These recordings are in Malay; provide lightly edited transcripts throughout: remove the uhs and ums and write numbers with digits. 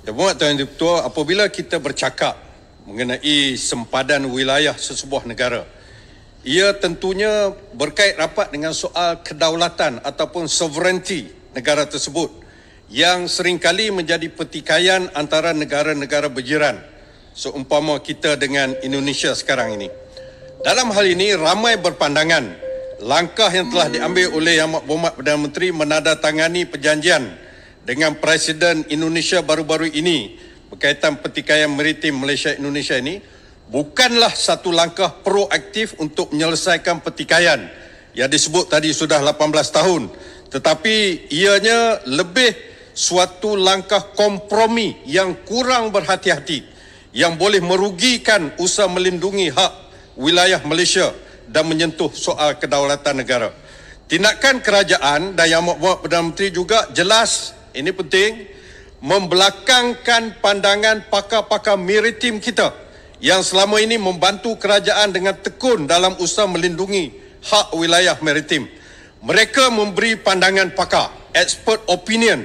Tuan Yang Ketua, apabila kita bercakap mengenai sempadan wilayah sesebuah negara, ia tentunya berkait rapat dengan soal kedaulatan ataupun sovereignty negara tersebut yang seringkali menjadi pertikaian antara negara-negara berjiran, seumpama kita dengan Indonesia sekarang ini. Dalam hal ini, ramai berpandangan langkah yang telah diambil oleh Yang Berhormat Perdana Menteri menandatangani perjanjian dengan Presiden Indonesia baru-baru ini berkaitan pertikaian maritim Malaysia-Indonesia ini bukanlah satu langkah proaktif untuk menyelesaikan pertikaian yang disebut tadi sudah 18 tahun, tetapi ianya lebih suatu langkah kompromi yang kurang berhati-hati yang boleh merugikan usaha melindungi hak wilayah Malaysia dan menyentuh soal kedaulatan negara. Tindakan kerajaan dan Yang Berhormat Perdana Menteri juga jelas, ini penting, membelakangkan pandangan pakar-pakar maritim kita yang selama ini membantu kerajaan dengan tekun dalam usaha melindungi hak wilayah maritim. Mereka memberi pandangan pakar, expert opinion,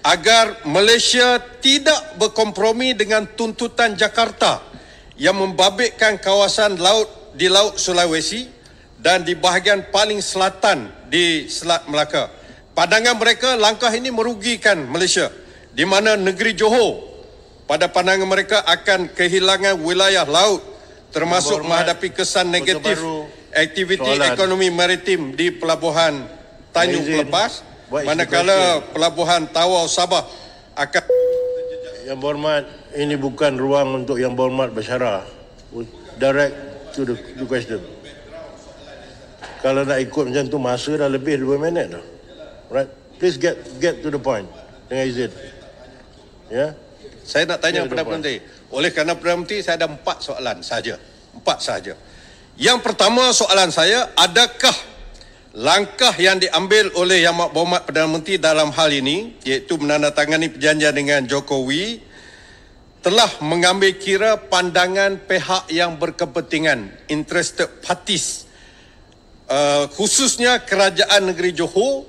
agar Malaysia tidak berkompromi dengan tuntutan Jakarta yang membabitkan kawasan laut di Laut Sulawesi dan di bahagian paling selatan di Selat Melaka. Pandangan mereka, langkah ini merugikan Malaysia, di mana negeri Johor pada pandangan mereka akan kehilangan wilayah laut, termasuk menghadapi kesan negatif aktiviti ekonomi maritim di Pelabuhan Tanjung Pelepas, manakala Pelabuhan Tawau Sabah akan... Yang Berhormat, ini bukan ruang untuk Yang Berhormat bersyarah. Direct to the question. Kalau nak ikut macam tu, masa dah lebih 2 minit dah. Right? Please get to the point. Dengan izin. Ya. Saya nak tanya Perdana Menteri. Oleh kerana Perdana Menteri, saya ada 4 soalan saja. 4 saja. Yang pertama soalan saya, adakah langkah yang diambil oleh Yang Berhormat Perdana Menteri dalam hal ini, iaitu menandatangani perjanjian dengan Jokowi, telah mengambil kira pandangan pihak yang berkepentingan, interested parties, khususnya Kerajaan Negeri Johor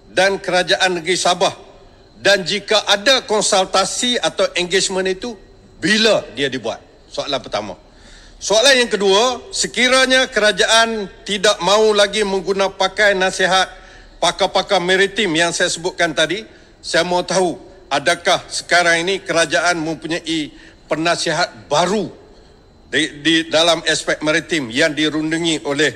dan Kerajaan Negeri Sabah? Dan jika ada konsultasi atau engagement itu, bila dia dibuat? Soalan pertama. Soalan yang kedua, sekiranya kerajaan tidak mahu lagi menggunakan pakai nasihat pakar-pakar maritim yang saya sebutkan tadi, saya mahu tahu, adakah sekarang ini kerajaan mempunyai penasihat baru di dalam aspek maritim yang dirundungi oleh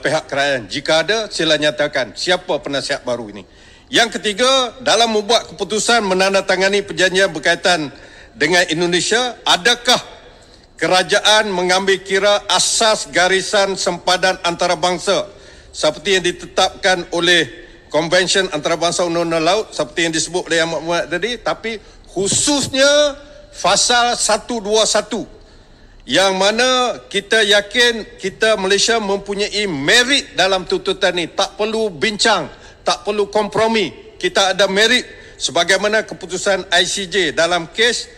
pihak kerajaan? Jika ada, sila nyatakan siapa penasihat baru ini. Yang ketiga, dalam membuat keputusan menandatangani perjanjian berkaitan dengan Indonesia, adakah kerajaan mengambil kira asas garisan sempadan antarabangsa seperti yang ditetapkan oleh Konvensyen Antarabangsa Undang-Undang Laut seperti yang disebut oleh Yang Berhormat tadi, tapi khususnya Fasal 121 yang mana kita yakin kita Malaysia mempunyai merit dalam tuntutan ini. Tak perlu bincang, tak perlu kompromi. Kita ada merit sebagaimana keputusan ICJ dalam kes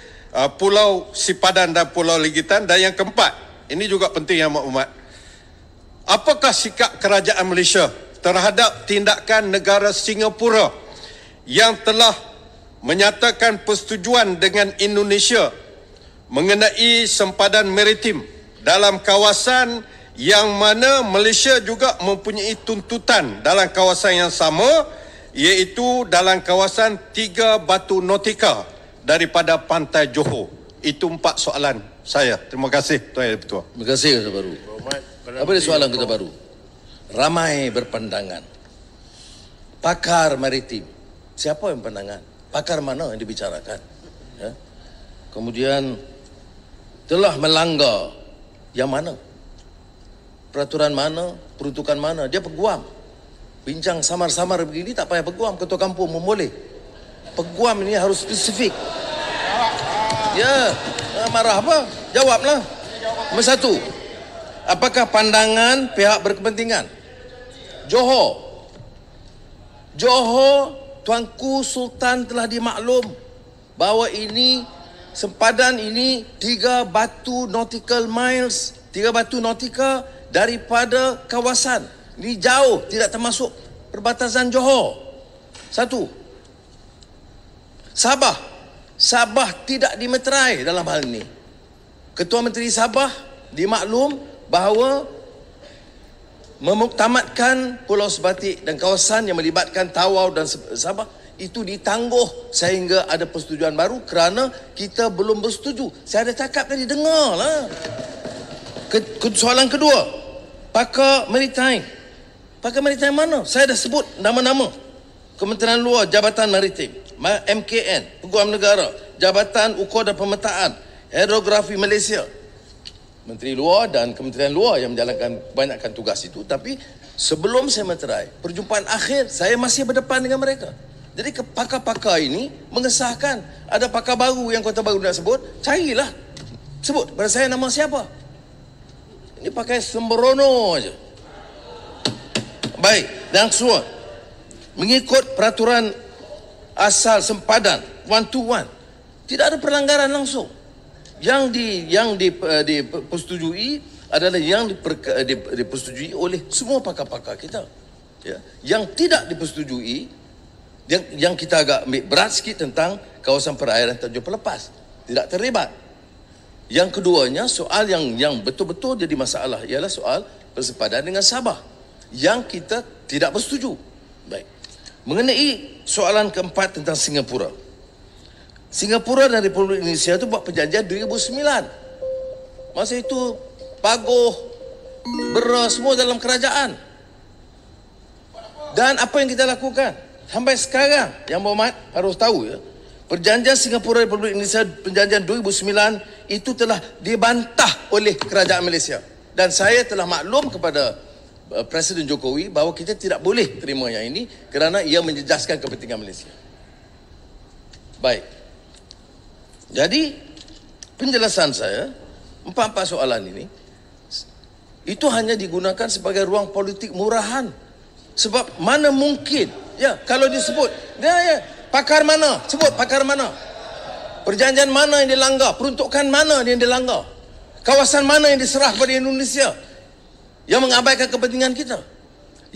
Pulau Sipadan dan Pulau Ligitan. Dan yang keempat, ini juga penting Yang Berhormat, apakah sikap kerajaan Malaysia terhadap tindakan negara Singapura yang telah menyatakan persetujuan dengan Indonesia mengenai sempadan maritim dalam kawasan yang mana Malaysia juga mempunyai tuntutan dalam kawasan yang sama, iaitu dalam kawasan 3 batu nautika daripada pantai Johor. Itu 4 soalan saya. Terima kasih Tuan Yang Ketua. Terima kasih Kota Baru. Apa dia soalan Kota Baru? Ramai berpandangan. Pakar maritim. Siapa yang pandangan? Pakar mana yang dibicarakan? Ya. Kemudian telah melanggar yang mana? Peraturan mana? Peruntukan mana? Dia peguam. Bincang samar-samar begini tak payah peguam. Ketua kampung pun boleh. Peguam ini harus spesifik. Ya, marah apa? Jawablah. Nombor 1. Apakah pandangan pihak berkepentingan? Johor, Tuanku Sultan telah dimaklum bahawa ini sempadan ini 3 batu nautical miles, 3 batu nautika daripada kawasan. Ini jauh, tidak termasuk perbatasan Johor. 1. Sabah Sabah tidak dimeterai dalam hal ini. Ketua Menteri Sabah dimaklum bahawa memuktamadkan Pulau Sebatik dan kawasan yang melibatkan Tawau dan Sabah itu ditangguh sehingga ada persetujuan baru kerana kita belum bersetuju. Saya ada cakap tadi, dengarlah. Soalan kedua, pakar maritime. Pakar maritime mana? Saya dah sebut nama-nama. Kementerian Luar, Jabatan Maritim, MKN, Peguam Negara, Jabatan Ukur dan Pemetaan, Hidrografi Malaysia. Menteri Luar dan Kementerian Luar yang menjalankan banyakkan tugas itu. Tapi sebelum saya meterai, perjumpaan akhir saya masih berdepan dengan mereka. Jadi pakar-pakar ini mengesahkan ada pakar baru yang Kota Baru nak sebut, carilah. Sebut pada saya nama siapa. Ini pakai sembrono aja. Baik, dan semua mengikut peraturan asal sempadan 121, tidak ada pelanggaran langsung. Yang dipersetujui adalah yang dipersetujui oleh semua pakar-pakar kita. Ya. Yang tidak dipersetujui, yang kita agak ambil berat sikit tentang kawasan perairan Tanjung Pelepas, tidak terlibat. Yang keduanya, soal yang betul-betul jadi masalah ialah soal persepadan dengan Sabah yang kita tidak bersetuju. Baik. Mengenai soalan keempat tentang Singapura. Singapura dan Republik Indonesia itu buat perjanjian 2009. Masa itu Pagoh, Bera semua dalam kerajaan. Dan apa yang kita lakukan? Sampai sekarang, Yang Berhormat harus tahu ya, perjanjian Singapura Republik Indonesia perjanjian 2009 itu telah dibantah oleh kerajaan Malaysia. Dan saya telah maklum kepada Presiden Jokowi bahawa kita tidak boleh terima yang ini kerana ia menjejaskan kepentingan Malaysia. Baik. Jadi penjelasan saya, empat soalan ini itu hanya digunakan sebagai ruang politik murahan. Sebab mana mungkin, ya, kalau disebut, ya, pakar mana? Sebut pakar mana? Perjanjian mana yang dilanggar? Peruntukan mana yang dilanggar? Kawasan mana yang diserah kepada Indonesia yang mengabaikan kepentingan kita?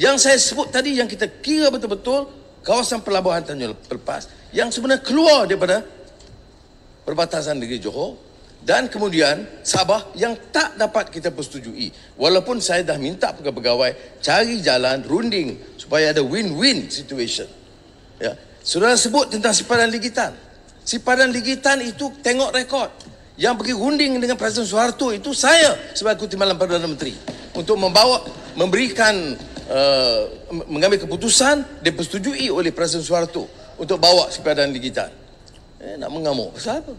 Yang saya sebut tadi, yang kita kira betul-betul kawasan pelabuhan Tanjung Pelepas yang sebenarnya keluar daripada perbatasan negeri Johor, dan kemudian Sabah yang tak dapat kita persetujui. Walaupun saya dah minta pegawai-pegawai cari jalan runding supaya ada win-win situation. Ya. Saudara sebut tentang sipadan ligitan. Sipadan ligitan itu tengok rekod. Yang pergi runding dengan Presiden Soeharto itu saya sebagai Timbalan Perdana Menteri untuk memberikan mengambil keputusan dipersetujui oleh Presiden Soeharto untuk bawa sipadan ligitan. Nak mengamuk pasal apa?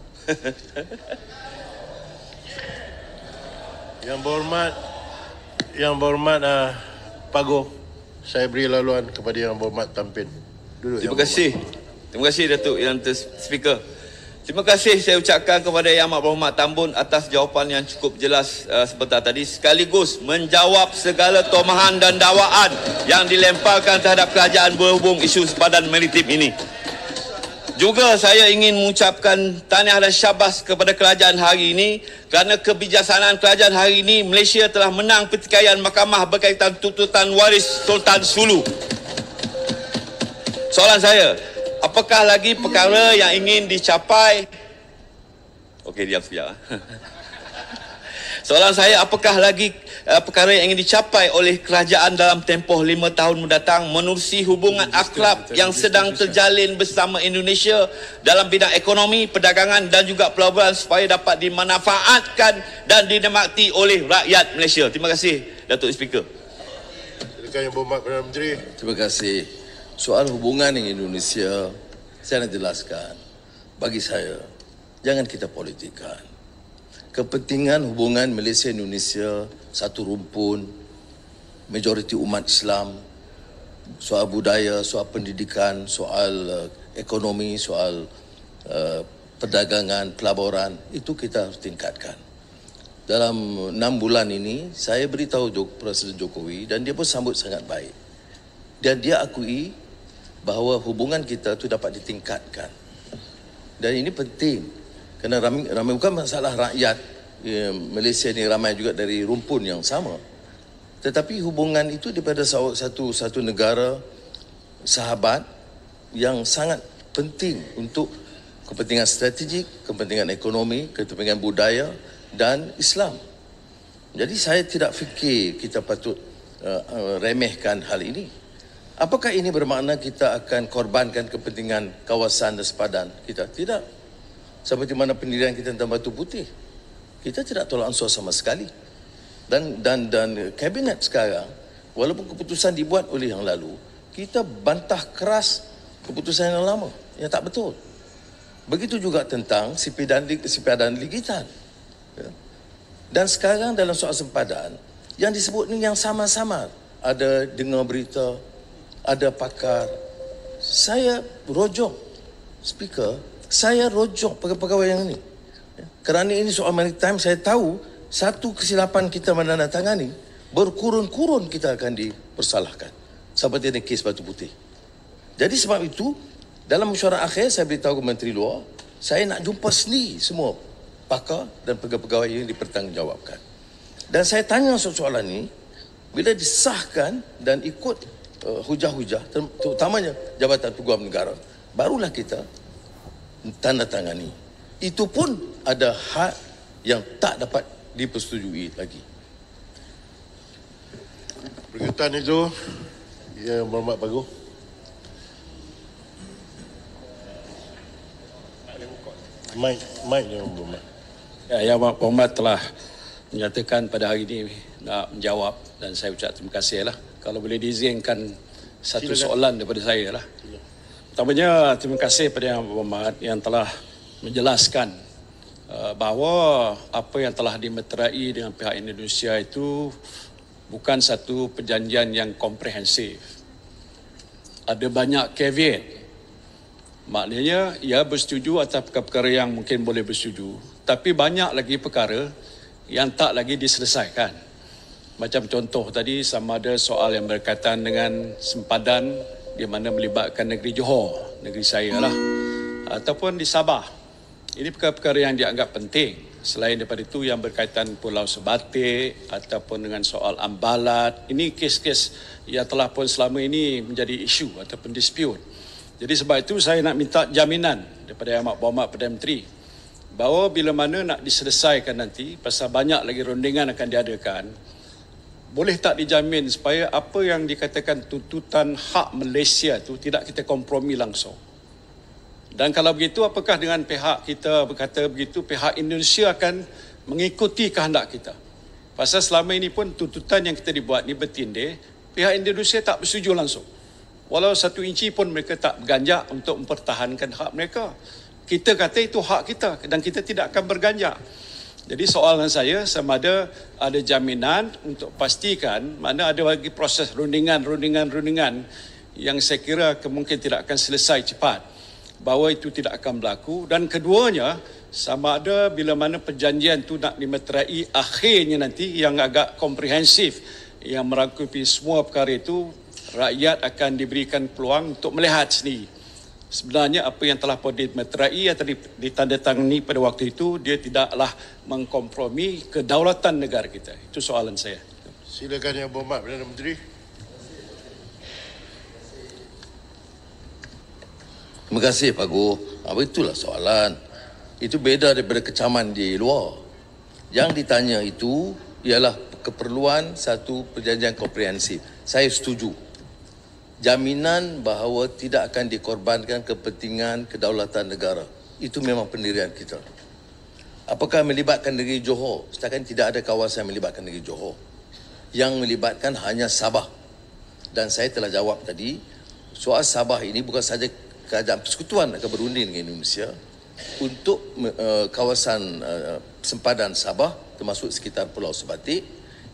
Yang berhormat Pagoh, saya beri laluan kepada Yang Berhormat Tampin. Duduk. Terima kasih. Terima kasih Datuk Yang Speaker. Terima kasih saya ucapkan kepada Yang Amat Berhormat Tambun atas jawapan yang cukup jelas sebentar tadi, sekaligus menjawab segala tomahan dan dakwaan yang dilemparkan terhadap kerajaan berhubung isu sepadan maritim ini. Juga saya ingin mengucapkan tahniah dan syabas kepada kerajaan hari ini kerana kebijaksanaan kerajaan hari ini Malaysia telah menang pertikaian mahkamah berkaitan tuntutan waris Sultan Sulu. Soalan saya, apakah lagi perkara yang ingin dicapai? Okey, diam sekejap. Soalan saya, apakah lagi perkara yang ingin dicapai oleh kerajaan dalam tempoh 5 tahun mendatang menerusi hubungan akrab yang sedang terjalin bersama Indonesia dalam bidang ekonomi, perdagangan dan juga pelaburan supaya dapat dimanfaatkan dan dinikmati oleh rakyat Malaysia? Terima kasih, Datuk Speaker. Silakan Yang Berhormat Perdana Menteri. Terima kasih. Soal hubungan dengan Indonesia, saya nak jelaskan. Bagi saya, jangan kita politikkan. Kepentingan hubungan Malaysia-Indonesia satu rumpun, majoriti umat Islam, soal budaya, soal pendidikan, soal ekonomi, soal perdagangan, pelaburan, itu kita harus tingkatkan. Dalam 6 bulan ini, saya beritahu Presiden Jokowi dan dia pun sambut sangat baik. Dan dia akui bahawa hubungan kita itu dapat ditingkatkan. Dan ini penting. Kerana ramai bukan masalah rakyat Malaysia ni ramai juga dari rumpun yang sama. Tetapi hubungan itu daripada satu negara sahabat yang sangat penting untuk kepentingan strategik, kepentingan ekonomi, kepentingan budaya dan Islam. Jadi saya tidak fikir kita patut remehkan hal ini. Apakah ini bermakna kita akan korbankan kepentingan kawasan dan sepadan kita? Tidak. Seperti mana pendirian kita tentang Batu Putih, kita tidak tolak ansur sama sekali. Dan kabinet sekarang, walaupun keputusan dibuat oleh yang lalu, kita bantah keras keputusan yang lama yang tak betul. Begitu juga tentang sipadan ligitan. Ya. Dan sekarang dalam soal sempadan, yang disebut ni yang sama-sama. Ada dengar berita, ada pakar. Saya rojok, speaker, saya rojok pegawai yang ini. Kerana ini soal maritime, saya tahu satu kesilapan kita menandatangani, berkurun-kurun kita akan dipersalahkan. Seperti ini kes Batu Putih. Jadi sebab itu, dalam mesyuarat akhir, saya beritahu ke Menteri Luar, saya nak jumpa sendiri semua pakar dan pegawai-pegawai yang dipertanggungjawabkan. Dan saya tanya soalan ini, bila disahkan dan ikut hujah-hujah, terutamanya Jabatan Peguam Negara, barulah kita tanda tangani. Itu pun ada hak yang tak dapat dipersetujui lagi. Berkaitan itu, Yang Berhormat Bagu. Mic Yang Berhormat. Ya, Yang Berhormat telah menyatakan pada hari ini nak menjawab dan saya ucap terima kasih lah. Kalau boleh diizinkan satu soalan daripada saya lah. Pertamanya, terima kasih kepada Yang Berhormat yang telah menjelaskan bahawa apa yang telah dimeterai dengan pihak Indonesia itu bukan satu perjanjian yang komprehensif. Ada banyak caveat. Maknanya, ia bersetuju atas perkara yang mungkin boleh bersetuju. Tapi banyak lagi perkara yang tak lagi diselesaikan. Macam contoh tadi, sama ada soal yang berkaitan dengan sempadan di mana melibatkan negeri Johor, negeri saya lah, ataupun di Sabah. Ini perkara-perkara yang dianggap penting. Selain daripada itu yang berkaitan Pulau Sebatik ataupun dengan soal Ambalat. Ini kes-kes yang telah pun selama ini menjadi isu ataupun dispute. Jadi sebab itu saya nak minta jaminan daripada Yang Berhormat Perdana Menteri bahawa bila mana nak diselesaikan nanti, pasal banyak lagi rundingan akan diadakan, boleh tak dijamin supaya apa yang dikatakan tuntutan hak Malaysia itu tidak kita kompromi langsung. Dan kalau begitu, apakah dengan pihak kita berkata begitu, pihak Indonesia akan mengikuti kehendak kita? Pasal selama ini pun tuntutan yang kita dibuat ni bertindih, pihak Indonesia tak bersetuju langsung. Walau satu inci pun mereka tak berganjak untuk mempertahankan hak mereka. Kita kata itu hak kita dan kita tidak akan berganjak. Jadi soalan saya, sama ada jaminan untuk pastikan mana ada lagi proses rundingan yang saya kira mungkin tidak akan selesai cepat, bahawa itu tidak akan berlaku. Dan keduanya, sama ada bila mana perjanjian itu nak dimeterai akhirnya nanti yang agak komprehensif, yang merangkupi semua perkara itu, rakyat akan diberikan peluang untuk melihat sendiri sebenarnya apa yang telah pun dimeterai atau ditandatangani pada waktu itu, dia tidaklah mengkompromi kedaulatan negara kita. Itu soalan saya. Silakan Yang Berhormat Perdana Menteri. Terima kasih Pak Guh. Itulah soalan. Itu beda daripada kecaman di luar. Yang ditanya itu ialah keperluan satu perjanjian komprehensif. Saya setuju. Jaminan bahawa tidak akan dikorbankan kepentingan kedaulatan negara. Itu memang pendirian kita. Apakah melibatkan negeri Johor? Setakat tidak ada kawasan yang melibatkan negeri Johor. Yang melibatkan hanya Sabah. Dan saya telah jawab tadi, soal Sabah ini bukan saja kerajaan persekutuan akan berunding dengan Indonesia untuk kawasan sempadan Sabah, termasuk sekitar Pulau Sebatik,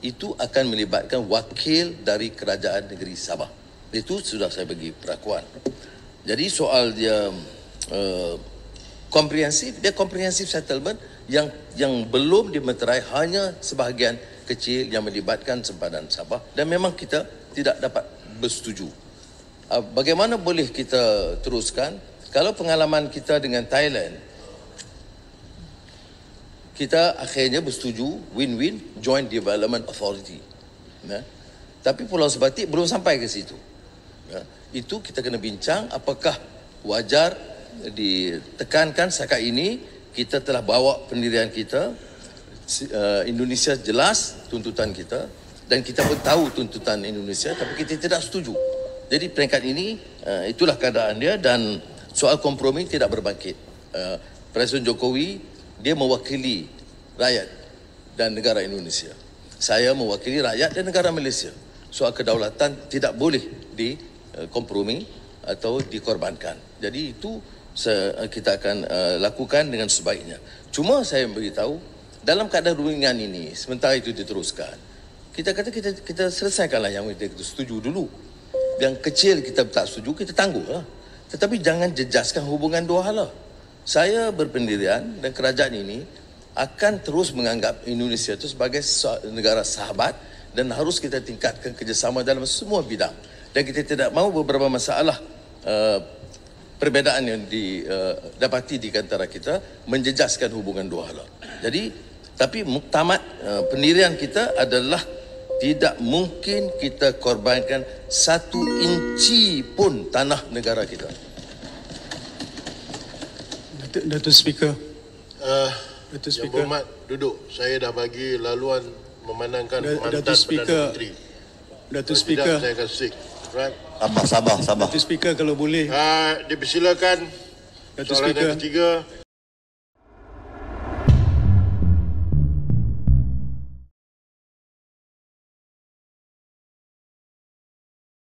itu akan melibatkan wakil dari kerajaan negeri Sabah. Itu sudah saya bagi perakuan. Jadi soal dia komprehensif, dia komprehensif settlement yang belum dimeterai hanya sebahagian kecil yang melibatkan sempadan Sabah, dan memang kita tidak dapat bersetuju. Bagaimana boleh kita teruskan kalau pengalaman kita dengan Thailand, kita akhirnya bersetuju win-win Joint Development Authority. Tapi Pulau Sebatik belum sampai ke situ. Itu kita kena bincang apakah wajar ditekankan setakat ini kita telah bawa pendirian kita. Indonesia jelas tuntutan kita dan kita pun tahu tuntutan Indonesia, tapi kita tidak setuju. Jadi peringkat ini itulah keadaan dia, dan soal kompromi tidak berbangkit. Presiden Jokowi dia mewakili rakyat dan negara Indonesia. Saya mewakili rakyat dan negara Malaysia. Soal kedaulatan tidak boleh dikompromi atau dikorbankan. Jadi itu kita akan lakukan dengan sebaiknya. Cuma saya beritahu, dalam keadaan rumingan ini, sementara itu diteruskan, kita kata kita selesaikanlah yang kita setuju dulu. Yang kecil kita tak setuju, kita tangguhlah. Tetapi jangan jejaskan hubungan dua hala. Saya berpendirian dan kerajaan ini akan terus menganggap Indonesia itu sebagai negara sahabat dan harus kita tingkatkan kerjasama dalam semua bidang. Dan kita tidak mahu beberapa masalah perbezaan yang didapati di antara kita menjejaskan hubungan dua hala. Jadi, tapi muktamad pendirian kita adalah tidak mungkin kita korbankan 1 inci pun tanah negara kita. Datuk Speaker. Yang Berhormat duduk. Saya dah bagi laluan memandangkan mantan Datuk Speaker. Perdana Menteri. Datuk Speaker. Tidak, saya akan stick. Right? Sabar. Datuk Speaker, kalau boleh. Dipersilakan. Datuk Soalan Speaker. yang ketiga.